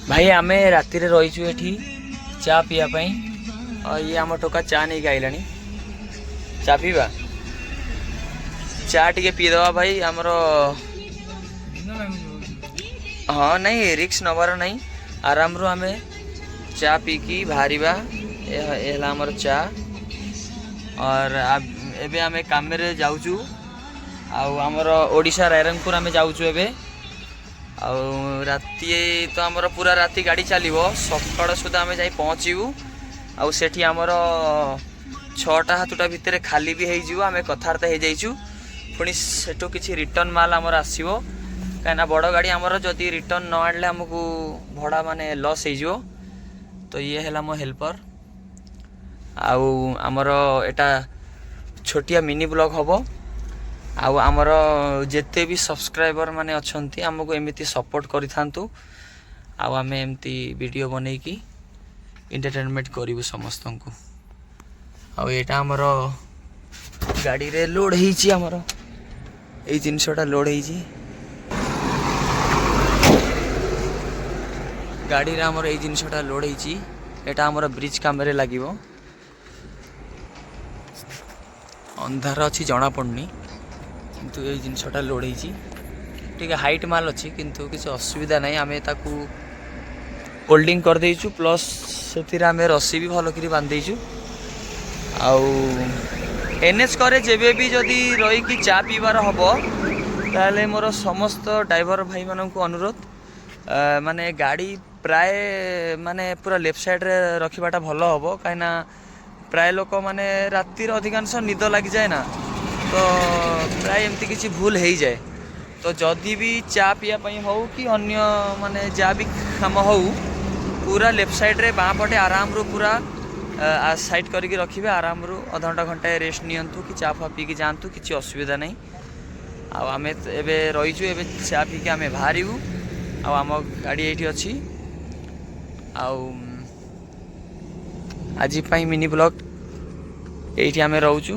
भाई आमे राति रे रहीचु एठी चा पिया पई और ये आम टोका चा नहीं आइलानी चा पीवा चा टिके पी दवा भाई आमर हाँ नहीं रिक्स नबार नहीं आराम रू आमे चा पी की बाहर आमर चा और एबे आमे काम रे जाऊचु आमर ओडिशा रायरंगपुर आमे जाऊचु एबे राति तो आमर पूरा राति गाड़ी चलो सकाल सुधा आम जा पहुँचू आठी आमर 6टा 7टा भितर खाली भी हो आम कथबार्ता हो जाइचु पुणी सेठू किसी रिटर्न माल आमर आसो कहीं बड़ गाड़ी आमर जदि रिटर्न न आनले आमको भड़ा माने लॉस हो तो ये है मो हेल्पर आमर एटा छोटिया मिनी ब्लॉग हम आमर जेते भी सब्सक्राइबर माने अच्छी आमको एमती सपोर्ट करि थांतु आमे एमती वीडियो बनै की एंटरटेनमेंट करू समस्त को आटा आमर गाड़ी रे लोड होईची आमर ए जिनसटा लोड होईची गाड़ी रे आमर ए जिनसटा लोड होईची एटा आमर ब्रिज काम रे लागिवो अंधार अच्छी जना पड़नी किंतु ये जिनसटा लोड होती हाइट माल अच्छी किंतु किसी असुविधा नहीं आम ताकू होल्डिंग कर देचु प्लस से आम रस्सी भी भल कर बांधीचु एनएच करे जेबे भी जदि रही चा पीबार हम ताले मोर समस्त ड्राइवर भाई मान को अनुरोध माने गाड़ी प्राय माने पूरा लेफ्ट साइड रे रखिबाटा भल हम कहीं प्राय लोक माने रातिर अधिकांश निद लग जाए ना तो प्राय एमती किसी भूल हो जाए तो जदि भी चा पीवाई हो कि अन्य माने जहाँ भी काम हो पूरा लेफ्ट साइड रे बाँ पटे आराम रू पूरा साइड करके रखिए आराम रू अध घंटा घंटा रेस्ट नियंतु कि चा फा पी जातु किसी असुविधा नहीं आम एबे रहीचु एबे चा पी के आम बाहरु आम गाड़ी ये अच्छी आज मिनी ब्लॉग ये आम रोचु।